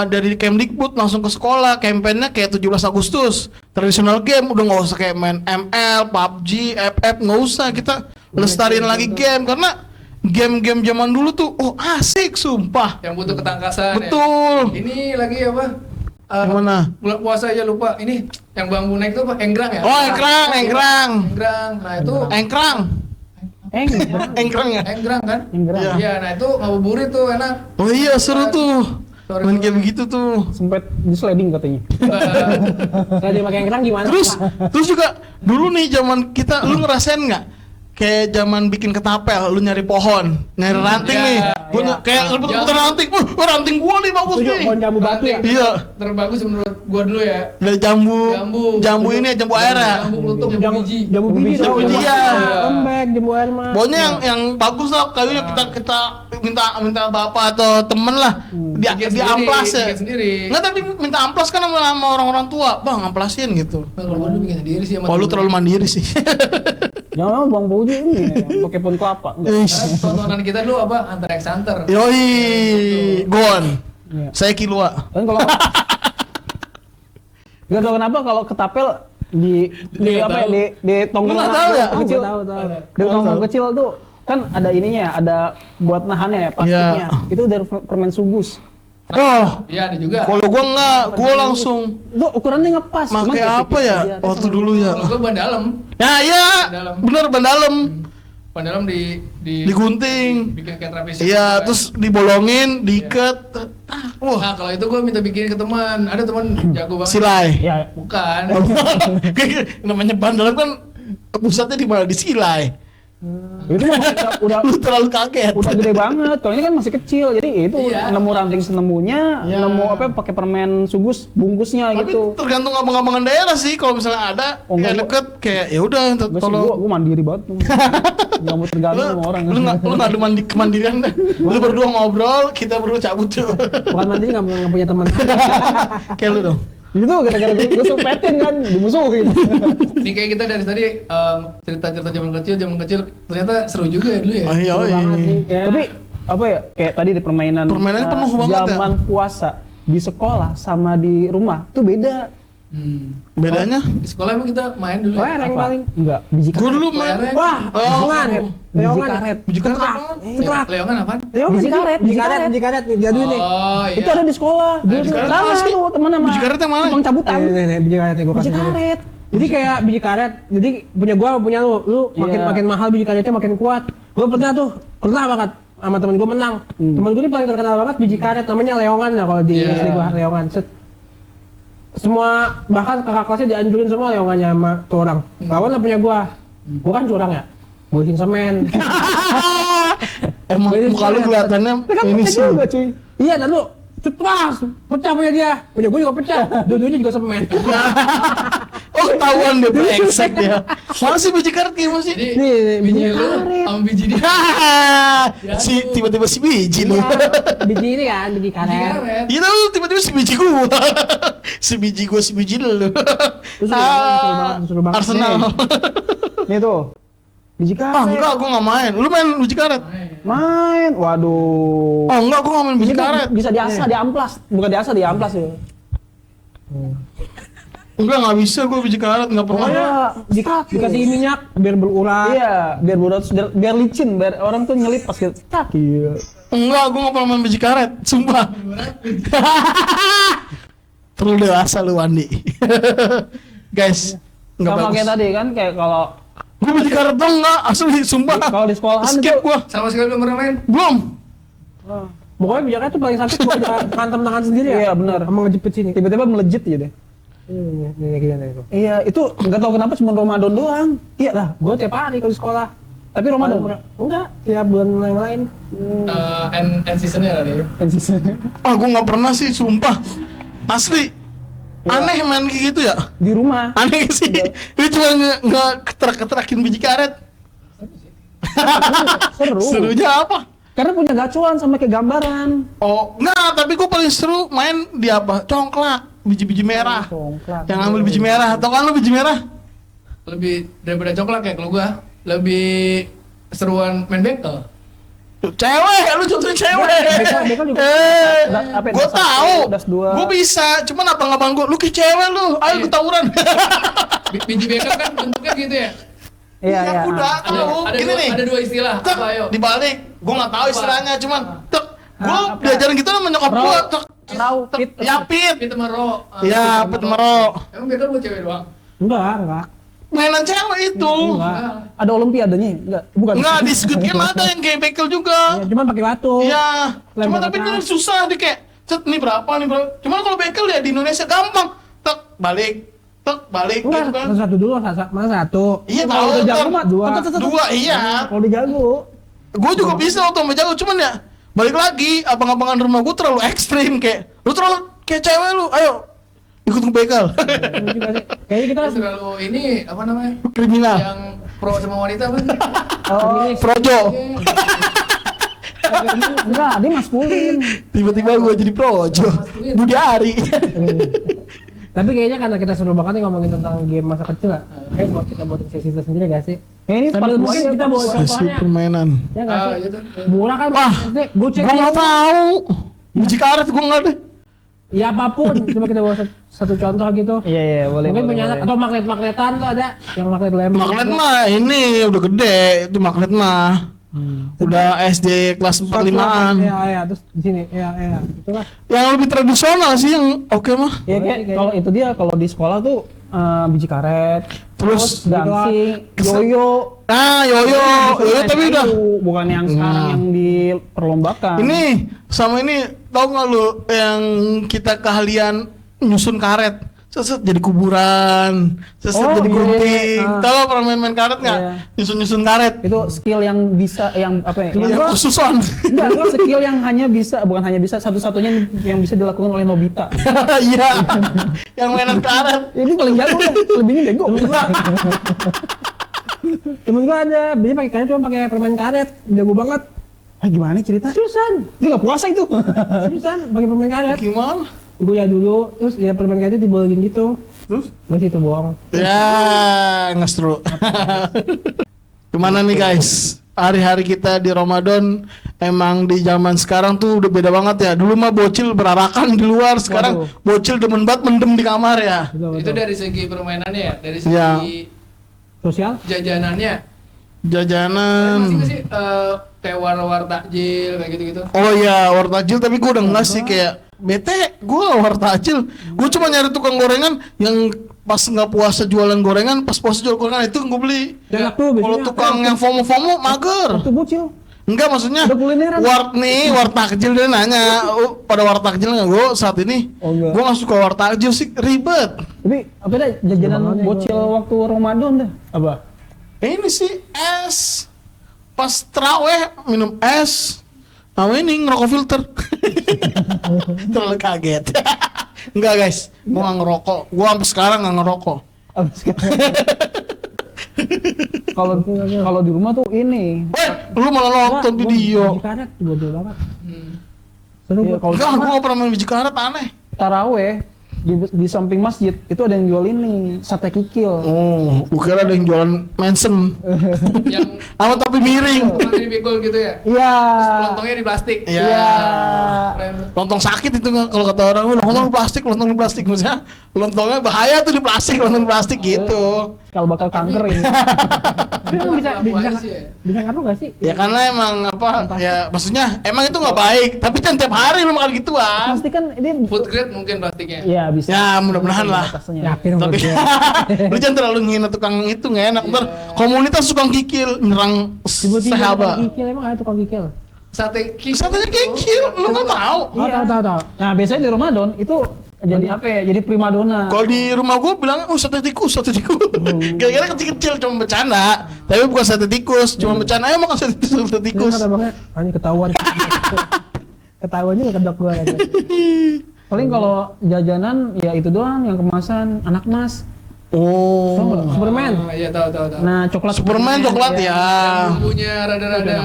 dari Kemdikbud langsung ke sekolah, kampanyenya kayak 17 Agustus tradisional game, udah nggak usah kayak main ML, PUBG, FF, nggak usah, kita lestariin lagi game, karena game-game zaman dulu tuh asik sumpah. Yang butuh ketangkasan. Betul. Ya. Ini lagi apa? Yang mana? Bulan puasa aja lupa. Ini yang bambu naik tuh apa? Enggrang ya? Oh, engkrang. Enggrang. Nah, itu Engkrang ya? enggrang kan? Enggrang. Iya. Iya, nah itu ngabuburit tuh enak. Oh iya, seru tuh. Main game gitu tuh. Sempet di sliding katanya. Kalau dia pakai engkrang gimana? Terus juga dulu nih zaman kita, lu ngerasain nggak? Kayak zaman bikin ketapel, lu nyari pohon, nyari ranting Iya, nih. Gua iya. kayak rebut-rebutan ranting. Ranting gua nih bagus Tujuh nih. pohon jambu batu ya? Iya. Terbagus menurut gua dulu ya. Dari jambu ini ya, jambu air ya. Jambu kelutuk, jambu biji. Jambu biji Jambu dong. biji, iya. Lembek, jambu air mah. Pokoknya yang bagus lah, kayaknya kita minta bapak atau temen lah di amplas ya. Bikin sendiri. Nggak, tapi minta amplas kan sama orang-orang tua, bang amplasin gitu. Nah, kalau gua dulu bikin sendiri sih sama Oh, lu temen. terlalu mandiri sih. Jangan Bang Puji ini yang pakai pohon kelapa. Enggak. Karena tontonan kita dulu apa? Hunter x Hunter. Yoi, Gon. Iya. Saya Kilua. Dan kalau nggak tahu kenapa kalau ketapel di Nggak apa ya, tahu. di tongkrong Nggak tahu ya? kecil, Tahu. di tongkrong kecil tuh kan ada ininya, ada buat nahannya ya, plastiknya. Iya. Itu dari permen sugus. Oh, Iya, ada juga. kalau gua enggak, gua langsung Itu ukurannya ngepas. cuman pakai kayak apa tipis ya aja. waktu dulu ya. Kalau gua ban dalam. Ya iya, Dalam. bener ban dalam, Ban dalam digunting. bikin kayak trapesi. Iya, terus dibolongin, diikat. Wah, Nah, kalau itu gua minta bikin ke teman. Ada teman jago banget. silai. Ya, Bukan. Namanya ban dalam kan pusatnya di mana? Di silai. itu mah udah Lu terlalu kaget. udah gede banget. Kalau ini kan masih kecil, jadi itu Iya. nemu ranting senemunya, Iya. nemu apa pakai permen sugus bungkusnya Tapi gitu. tergantung abang-abangan daerah sih. Kalau misalnya ada Oh, kayak enggak, deket, kayak ya udah. Gue sih Kalau gua mandiri banget. Nggak mau tergantung sama orang. lu nggak ada kemandirian deh. Lu berdua ngobrol, kita berdua cabut tuh. Bukan mandiri nggak punya teman. Kayak lu dong. Itu gara-gara gue supetin kan, dimusuhin. Ini kayak kita dari tadi cerita-cerita zaman kecil ternyata seru juga ya dulu ya. Oh iya, Seru iya. banget sih. Kayak Tapi apa ya, kayak tadi di permainan Permainannya penuh banget ya. zaman puasa di sekolah sama di rumah tuh beda. Bedanya? Di sekolah emang kita main dulu. Lereng Apa? paling. Enggak, biji Gue karet. dulu main. Lereng. Wah, leongan. Biji Leongan. karet. Biji karet Seterak. apaan? Seterak. Leongan apaan? Leongan. Biji karet, biji Biji karet. Jadul nih. Oh iya. Itu ada di sekolah. Dulu biji karet sama apa sih? tuh teman sama. Biji karet yang mana? Tukang cabutan. Nih, biji karet nih gua Biji kasih dulu. karet. Jadi kayak biji karet, jadi punya gua punya lu makin Iya. makin mahal biji karetnya makin kuat. Gua pernah banget sama temen gua menang. Temen gua ini paling terkenal banget biji karet, namanya Leongan ya kalau di Iya. SD gua Leongan. Semua bahkan kakak kelasnya dianjurin semua Leongannya sama tuh orang. Lawan lah punya gua kan curang ya, gua isiin semen. Emang Beda muka lu sekali. kelihatannya Kan ini pecah sih. juga cuy. Iya, dan lu ceplas, pecah punya dia, punya gua juga pecah, dua-duanya juga semen. Oh ketahuan dia brengsek dia. Mana sih biji karet kayak masih? Jadi Nih, biji biji lu karet. sama biji dia. Si tiba-tiba si biji lu. Biji ini kan, biji Biji karet. karet. Itu tiba-tiba si biji gua. Si biji lu. Terus suruh banget. Arsenal. Nih tuh. Biji Ah karet. enggak, gua nggak main. Lu main biji karet? Main. Waduh. Oh enggak, gua nggak main biji Ini kan karet. bisa diasah, diamplas. Bukan diasah, diamplas ya. Enggak, nggak bisa gua biji karet, nggak pernah. Pokoknya Dikasih minyak biar berurat. Iya, biar berat, biar licin, biar orang tuh nyelip pas gitu. Iya. Enggak, gua nggak pernah main biji karet, sumpah. Terlalu dewasa lu Wandi. Guys, enggak Sama bagus. kayak tadi kan, kayak kalau Gua biji karet dong enggak, asli sumpah. kalau di sekolahan Skip itu gua. Sama sekali belum pernah main. Belum. Pokoknya biji karet tuh paling sakit kalau kita hantam tangan sendiri ya. Iya, benar. Sama ngejepit sini. tiba-tiba melejit gitu. Ini gini itu. Iya, itu nggak tahu kenapa cuma Ramadan doang. Iya lah, Gue tiap hari kalau di sekolah. tapi Ramadan. Enggak, tiap bulan yang lain. End seasonnya kali ya. Ah, gua nggak pernah sih, sumpah. Asli. Aneh main kayak gitu ya. Di rumah. Aneh sih. Ini cuma nggak keterak-keterakin biji karet. Seru. Serunya apa? Karena punya gacuan sama kayak gambaran. Oh, enggak, tapi gua paling seru main di apa? Congklak, biji-biji merah. Congklak. Yang ambil biji merah. Tahu kan lu biji merah? Lebih daripada coklat ya kalau gua. Lebih seruan main bekel. Cewek, lu contohin cewek. bekel juga. Apa ya, Gua das tahu. satu, das dua. Gua bisa, cuman abang-abang gua, lu kayak cewek lu. Ayo Iya. tawuran. Biji bekel kan bentuknya gitu ya. Iya, iya. udah tahu. Gini nih. Ada dua istilah. Tek, Apa ayo? dibalik. Gua nggak tahu Apa? istilahnya, cuman tek. Gua apa? diajarin gitu sama nyokap Raw. gua. Tek. Raw, Tek. pit. Ya pit. Itu mero. Ya, pit mero. Emang bekel buat cewek doang? Enggak. Mainan cewek itu. Enggak. Ada olimpiadanya? Enggak, bukan. Enggak, di Squid Game ada yang kayak bekel juga. Ya, cuman pakai batu. Iya. Cuma Lempar tapi atas. ini susah di kayak cet nih berapa nih berapa. Cuman kalau bekel ya di Indonesia gampang. Tek balik. Tek balik Enggak, gitu kan. satu dulu, mana satu. Iya Kalau tahu. udah jago Tek. mah dua. Dua iya. Kalau udah jago. Gue juga bisa waktu sama jago cuman ya balik lagi abang-abangan rumah gue terlalu ekstrim kayak lu terlalu kayak cewek lu. Ayo ikut ke bekel. Ini juga sih. Kayaknya kita Terus terlalu ini apa namanya? Kriminal. Yang pro sama wanita apa? Oh, Projo. enggak, dia maskulin. Tiba-tiba gue jadi projo. Budi Ari. Tapi kayaknya karena kita seru banget nih ngomongin tentang game masa kecil lah. Kayak buat kita buatin sesi itu sendiri gak sih? Ini Sambil part mungkin dua kita ya, bawa Pak. Sesi contohnya. permainan. Ya gak sih? Gitu. Murah kan? Wah, gue cek gue nggak tahu. Biji karet gue nggak deh. Ya apapun, coba kita bawa satu contoh gitu. Iya, iya, boleh. Mungkin boleh, punya boleh. atau magnet-magnetan tuh ada yang magnet lempar. Magnet mah ini udah gede itu magnet mah. Udah SD kelas 45-an. Iya, terus di sini. Iya. Itulah. Yang lebih tradisional sih yang oke mah. Ya kayak Kayaknya. kalau itu dia kalau di sekolah tuh biji karet, Terus dancing, yoyo. Ah, yoyo tapi udah. Bukan yang sekarang yang diperlombakan. Ini sama ini tahu nggak lu yang kita keahlian nyusun karet. Seset jadi kuburan, seset Oh, jadi iya, gunting. iya. Tahu pernah main-main karet nggak? Iya. Nyusun-nyusun karet. itu skill yang bisa yang apa ya? Yang Yang, khususon. enggak, skill yang hanya bisa bukan hanya bisa satu-satunya yang bisa dilakukan oleh Nobita. Iya. Yang mainan karet. Ini paling jago deh, lebihnya bego. Temen gua ada, dia pakai karet cuma pakai permen karet, jago banget. Ah, gimana cerita? Seriusan, Dia nggak puasa itu. seriusan pakai permen karet. Gimana? Gue ya dulu, terus ya permen karet dibolehin gitu. Terus? Masih itu bohong. Ya, ngestru. Gimana nih guys? Hari-hari kita di Ramadan emang di zaman sekarang tuh udah beda banget ya. Dulu mah bocil berarakan di luar, sekarang bocil demen banget mendem di kamar ya. Betul, Itu betul. dari segi permainannya ya, dari segi Ya. Sosial? jajanannya. Masih Jajanan. nggak sih kayak war-war takjil kayak gitu-gitu? Oh iya, wartajil tapi gue udah enggak sih kayak bete, gue wartajil. Gue cuma nyari tukang gorengan yang pas nggak puasa jualan gorengan, pas puasa jualan gorengan itu gue beli. Enak tuh Kalau biasanya. tukang yang FOMO mager. Waktu bocil. Enggak maksudnya Udah kulineran. wartakjil dia nanya pada wartakjil nggak gue saat ini Oh, enggak. gue nggak suka wartakjil sih ribet. Tapi apa dah jajanan Gimana nih, bocil waktu Ramadan dah? Apa? Ini sih es pas teraweh minum es sama ini ngerokok filter. Terlalu kaget. Enggak guys, gue nggak ngerokok, gue sampai sekarang nggak ngerokok. Abis kalau kalau di rumah tuh ini. Lu malah nonton video. Biji karet bodoh banget. Seru Iya, gua. kalau Enggak, gua nggak pernah main biji karet, aneh. taraweh di samping masjid itu ada yang jual ini sate kikil. Oh, gua kira ada yang jualan Manson. Yang Sama topi miring. dipikul gitu ya. Iya. Lontongnya di plastik. Iya. Keren. Lontong sakit itu nggak kalau kata orang, lontong di plastik maksudnya lontongnya bahaya tuh di plastik, lontong di plastik gitu. Kalau bakal kanker ini. Tapi emang bisa Apa bisa aja sih ya? bisa ngaruh nggak sih? Ya karena emang apa ya maksudnya emang itu nggak baik, tapi kan tiap hari lu makan gituan. Pasti kan ini Food grade mungkin plastiknya. ya bisa. Ya mudah-mudahan lah. Batasnya. Yakin Tapi lu jangan terlalu ngina tukang itu nggak enak. Ntar komunitas tukang kikil nyerang Tiba-tiba tukang sahabat. kikil emang ada tukang kikil. Sate kikil. Satenya kikil, lu nggak tahu. Oh, tahu. Nah, biasanya di Ramadan itu jadi apa ya? Jadi primadona. Kalau di rumah gua bilang, oh sate tikus. Kira-kira kecil-kecil cuma bercanda, tapi bukan sate tikus, cuma bercanda. Ayo makan sate Terus tikus. kata bangnya, hanya ketahuan. Ketahuannya nggak kedok gua aja. Paling kalau jajanan ya itu doang yang kemasan anak mas. Oh, Superman. Iya tahu. Nah, coklat Superman coklat ya. Yang bumbunya rada-rada.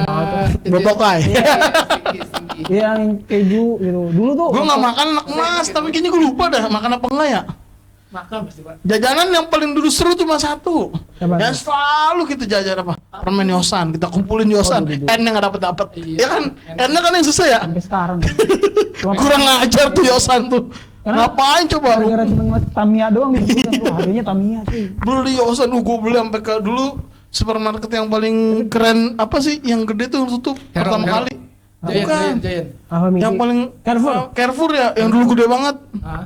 Botokai. Stinky. Iya, yang keju gitu. Dulu tuh Gua nggak makan anak emas, tapi kayaknya gua lupa dah makan apa enggak ya. Makan pasti Pak. Jajanan yang paling dulu seru cuma satu. Apa Dan tuh? selalu kita jajan apa? Permen yosan, kita kumpulin yosan. N yang nggak dapet. Iya. Ya kan? N kan yang susah ya. sampai sekarang. Kurang ngajar tuh yosan tuh. Karena- Ngapain coba? Gara-gara cuma ngeliat Tamiya doang gitu. Wah, harganya Tamiya sih. Beli yosan, gua beli sampai ke dulu supermarket yang paling keren apa sih? Yang gede tuh tutup Heron, pertama Heron. kali. Giant. Apa misi? Yang paling Carrefour. Carrefour ya, yang dulu gede banget. Hah?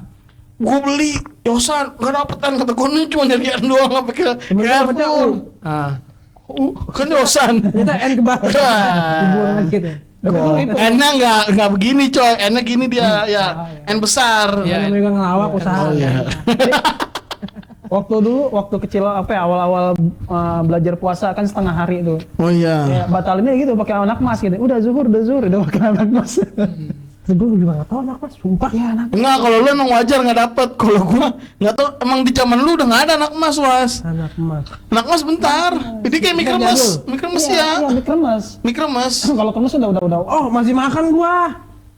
Gue beli yosan, gak dapetan kata gue ini cuma nyarian doang sampai ke Sebenarnya dapetnya Carrefour. Ah. Kan yosan. Ternyata N ke bawah. Wah. Dibuang gitu. N-nya nggak begini coy, N-nya gini dia ya, N besar. Iya. Yang megang ngelawak usaha. Oh iya. Waktu kecil apa ya awal-awal belajar puasa kan setengah hari itu. Oh iya. Ya batalinnya gitu pakai anak mas gitu. Udah zuhur udah pakai anak mas. Gue juga nggak tahu anak mas, sumpah. Ya anak. Enggak, kalau lu emang wajar nggak dapet. Kalau gua nggak tahu, emang di zaman lu udah nggak ada anak emas was. Anak mas. Anak emas bentar. Ini kayak mikremes, mikremes Iya, ya, mikremes. mikremes. Kalau kremes udah. Oh masih makan gua.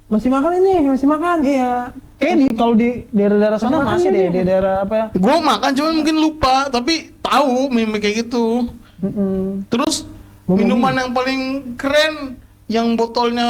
Masih makan ini, masih makan. Iya. Kayak di kalau di daerah-daerah sana Makan masih dia. deh di daerah apa ya? Gua makan cuman mungkin lupa, tapi tahu meme kayak gitu. Mm-mm. Terus minuman yang paling keren yang botolnya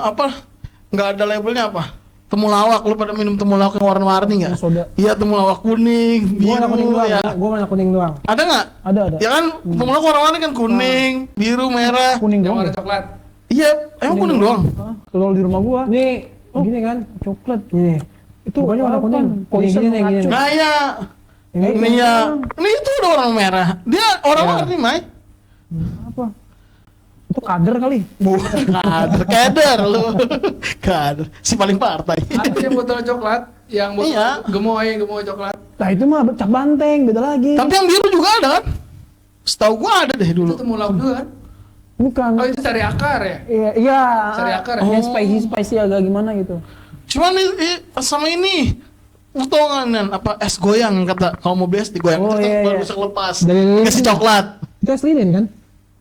apa? Nggak ada labelnya apa? Temulawak, lu pada minum temulawak yang warna-warni nggak? Soda. Iya, temulawak kuning, Gua warna kuning biru doang. ya. Gua warna kuning doang. Ada nggak? Ada. Ya kan, temulawak warna-warni kan kuning, biru, merah. Kuning Yang doang. warna coklat. Iya, emang kuning doang. Hah? Kalau di rumah gua Ini gini kan, coklat. ini. Itu Pokoknya warna apa? kuning. Poison Gini, gini, gini. racun. Nah ya, ini ya, ini itu udah warna merah. Dia orang warna Mai. Apa? Itu kader kali. Bukan kader lu. Kader, si paling partai. Ada yang botol coklat, yang botol Iya. gemoy coklat. Nah itu mah cap banteng, beda lagi. Tapi yang biru juga ada kan? Setahu gua ada deh Itu dulu. temulawak juga kan? Bukan. Oh itu cari akar ya? Iya. Sari akar ya? Iya, spicy agak gimana gitu. Cuman sama ini potongan apa es goyang kata kalau mau beli es digoyang Oh, terus iya, baru iya. bisa lepas. Dari lilin. Kasih coklat. Itu es lilin kan?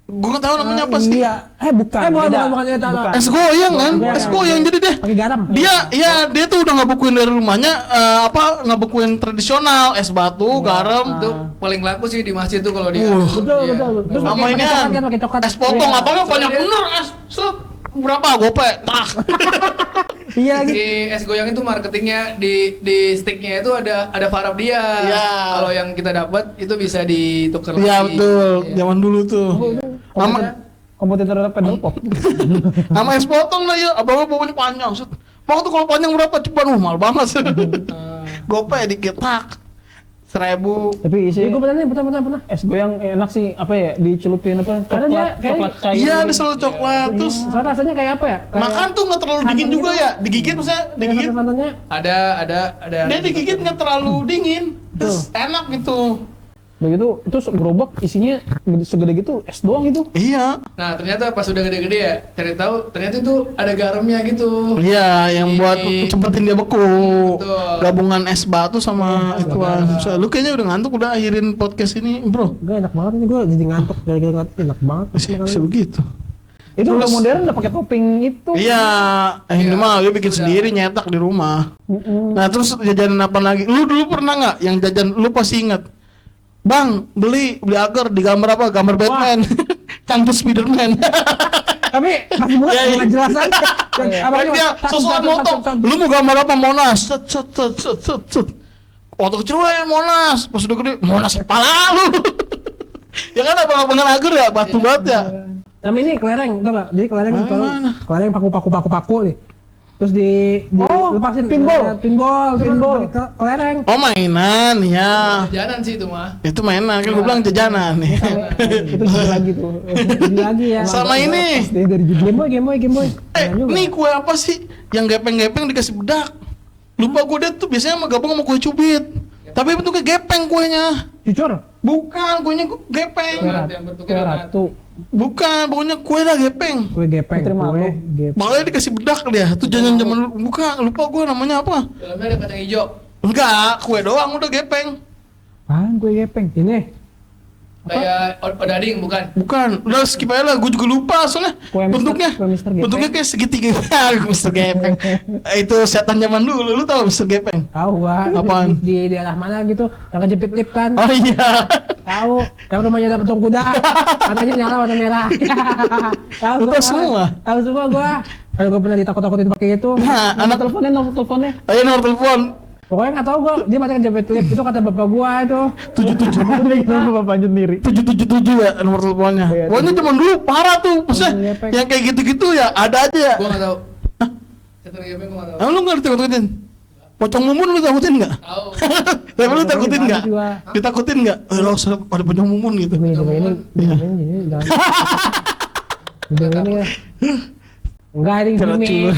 Gua nggak tahu namanya apa sih. Iya. Bukan. bukan, beda. bukan, itu apa? Es goyang kan? Goyang. Es goyang jadi deh. Pakai garam. Dia tuh udah ngebekuin dari rumahnya apa ngebekuin tradisional es batu, garam, Itu paling laku sih di masjid tuh kalau dia. Betul, Iya. betul. Terus sama pakai ini coklat kan, kan, pakai coklat. es potong Iya. apa nggak banyak Soalnya- bener es. Set, berapa gope? Tak. Iya gitu. Di es goyang itu marketingnya di sticknya itu ada farab dia. Iya. Kalau yang kita dapat itu bisa ditukar lagi. Iya betul, Iya. zaman dulu tuh. Sama Kompetitor pedal pop. sama es potong lah ya, abang pokoknya panjang. Set. Mau tuh kalau panjang berapa? Cepat mahal banget. Gope dikit tak. 1.000. Tapi Iya, isi gue pernah. es goyang enak sih apa ya dicelupin apa? Karena dia kayak- coklat cair. Iya, ada selalu coklat. Terus Soalnya rasanya kayak apa ya? Kayak makan tuh nggak terlalu dingin santan juga gitu. ya. Digigit maksudnya digigit. santan-santannya. Ada. Dia digigit nggak terlalu dingin. Terus enak gitu. Begitu itu gerobak isinya segede gitu es doang itu. Iya. Nah ternyata pas udah gede-gede ya, cari tahu ternyata itu ada garamnya gitu. Iya, yang buat cepetin dia beku. Betul. Gabungan es batu sama ituan. So, lu kayaknya udah ngantuk, udah akhirin podcast ini, bro. Gue enak banget ini, gue jadi ngantuk gara-gara ngantuk, enak banget. Bisa begitu. Itu udah modern, udah pakai topping itu. Iya, ini Iya, mah gue bikin udah. sendiri, nyetak di rumah. Mm-mm. Nah terus jajanan apa lagi? Lu dulu pernah nggak yang jajan? Lu pasti ingat. Bang, beli agar digambar apa? Gambar Batman. Cantus Spiderman. Tapi masih buat Iya, iya. nggak jelas aja. Kan dia sesuai moto. Lu mau gambar apa Monas? Set set set set set set. Waktu kecil ya Monas, pas udah gede Monas kepala lu. Ya kan abang-abangan agar ya, batu banget ya. Nama ini kelereng, tau gak? Jadi kelereng Mana, kalau mana? kelereng paku nih. Terus di Oh, lepasin pinball. pinball, Pinball. kelereng. Oh mainan ya. Jajanan sih itu mah. Itu mainan kan gue bilang jajanan nih. Itu gede lagi tuh. Ini lagi ya. Sama ini. Dia dari judul. Game Boy. Keren juga. Ini kue apa sih? Yang gepeng-gepeng dikasih bedak. Lupa gue deh tuh biasanya sama gabung sama kue cubit. Tapi bentuknya gepeng kuenya. Jujur. Bukan, kuenya gepeng. Yang bentuknya Kue donat. ratu. Bukan, pokoknya kue lah gepeng. Kue gepeng. Putri Malu. Kue gepeng. Makanya dikasih bedak dia. Tuh jajan zaman dulu. Bukan, lupa gue namanya apa. Dalamnya ada kacang hijau. Enggak, kue doang udah gepeng. Apaan kue gepeng? Ini. Kayak odading bukan? Bukan, udah skip aja lah. Gue juga lupa soalnya Kue Mister- bentuknya. kue Mister Gepeng. Bentuknya kayak segitiga. Mister Gepeng. Itu setan zaman dulu. Lu tau Mister Gepeng? Tahu gua. Apaan? Di daerah mana gitu? Yang kejepit lip kan? Oh iya. Tahu. Yang rumahnya ada patung kuda. Katanya nyala warna merah. Tahu Lu gua. tahu semua? Tahu semua gua. Kalau gua pernah ditakut-takutin pakai itu. Nah, Nomor anak teleponnya, nomor teleponnya. ayo nomor telepon. Pokoknya nggak tahu gua. Dia pakai kejepit lip itu kata bapak gua itu. 77 bapaknya sendiri. 777 ya nomor teleponnya. Iya, Pokoknya zaman dulu parah tuh. Maksudnya Gepeng. yang kayak gitu-gitu ya ada aja ya. Gua nggak tahu. Setan gepeng gua nggak tahu. Emang lu nggak ditakut-takutin? Pocong mumun lu takutin nggak? Tahu. Tapi lu takutin nggak? Juga. Ditakutin nggak? Lo ada pocong mumun gitu. Ini coba ini. Iya. Ini jangan. Ini ya. Enggak ini Terlalu gimmick. culun.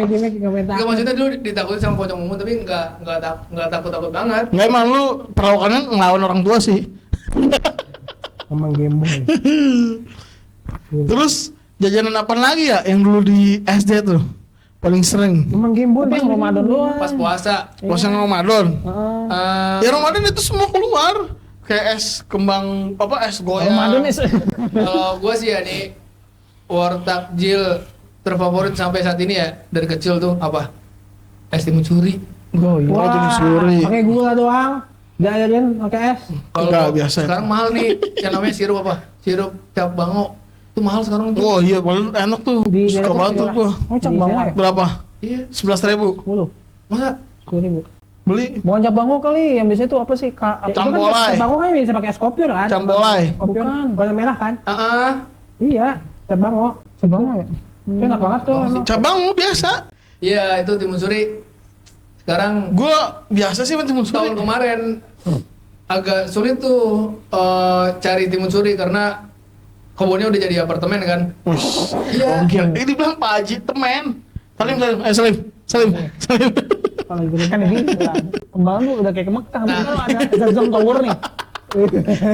Gimmick komentar. Enggak maksudnya dulu ditakutin sama pocong mumun tapi enggak takut-takut banget. Nggak emang lu perawakannya ngelawan orang tua sih. Emang Game Boy. Terus jajanan apa lagi ya yang dulu di SD tuh? Paling sering. Emang Game Boy. Tapi yang Ramadan doang. Pas puasa. Puasa Ramadan. Heeh. Ya Ramadan itu semua keluar. Kayak es kembang apa es goyang. Ramadan nih. Kalau gua sih ya nih war takjil terfavorit sampai saat ini ya dari kecil tuh apa? Es timun suri. Oh iya. Wah, timun suri. Pakai gula doang. Enggak ada kan pakai es. Enggak, biasa. Sekarang mahal nih yang namanya sirup apa? Sirup cap bango. Itu mahal sekarang tuh. Oh iya, paling enak tuh. Di Suka daerah banget tuh daerah. gua. Oh, cap bango ya? Berapa? Iya. 11.000. 10. Masa? 10.000. Beli Bukan cap bango kali, yang biasa itu apa sih? Cambolai. Cap bango kan bisa pakai es kopior kan? Cambolai. Kopior Bukan. warna merah kan? Iya, cap bango. Cap bango ya? Itu enak banget tuh. emang. Cabang biasa. Iya, itu timun suri. Sekarang Gua biasa sih sama timun suri. tahun kemarin agak sulit tuh cari timun suri karena kebunnya udah jadi apartemen kan. Wih. Iya. Ini dibilang Pak Haji temen. Salim, Salim. Kalau gitu kan ini kembang tuh udah kayak ke Mekah. Nah. Nah. Ada Zamzam Tower nih.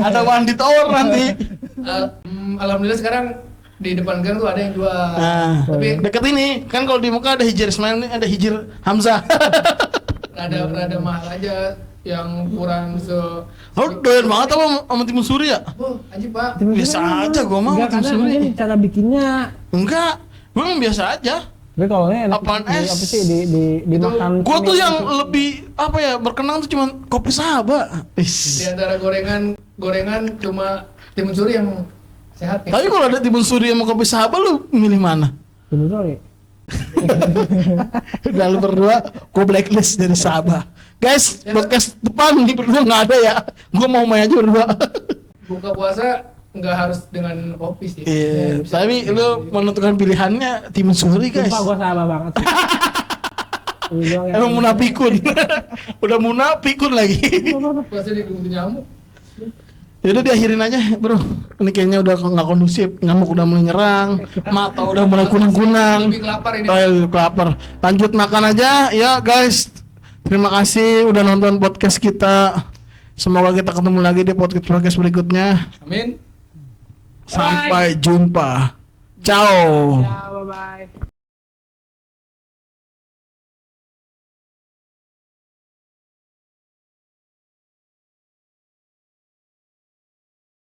Ada Wandi Tower nanti. Alhamdulillah sekarang di depan gang tuh ada yang jual. Nah, Tapi deket ini kan kalau di Mekah ada Hijir Ismail, ini ada Hijir Hamzah. rada mahal aja yang kurang Lu doyan banget apa sama timun suri ya? Oh, anjing Pak. Biasa aja gua mau Enggak, timun karena suri. mungkin cara bikinnya Enggak, gua emang biasa aja. Tapi kalau ini enak Apaan di- es? apa sih dimakan. Gua tuh cemil yang gitu. lebih apa ya berkenang tuh cuman kopi Saba. Di Is. antara gorengan cuma timun suri yang sehat nih. Tapi kalau ada timun suri sama kopi Saba lu milih mana? Timun suri. Udah lu berdua, gua blacklist dari Saba. Guys, podcast depan di berdua nggak ada ya. Gua mau main aja berdua. Buka puasa nggak harus dengan kopi sih. Iya, Bisa tapi dengan lu sendiri. menentukan pilihannya timun suri guys. sumpah gua salah banget. Ini doang yang- Emang munafik. Udah munafik lagi. puasa di gulung nyamuk. Yaudah diakhirin aja bro. Ini kayaknya udah nggak kondusif. Nyamuk udah mulai nyerang. Mata udah mulai kunang-kunang. Lebih kelapar ini. Oh, lebih kelapar. Lanjut makan aja ya guys. Terima kasih udah nonton podcast kita. Semoga kita ketemu lagi di podcast berikutnya. Amin. Sampai jumpa. Ciao. Ya, bye bye.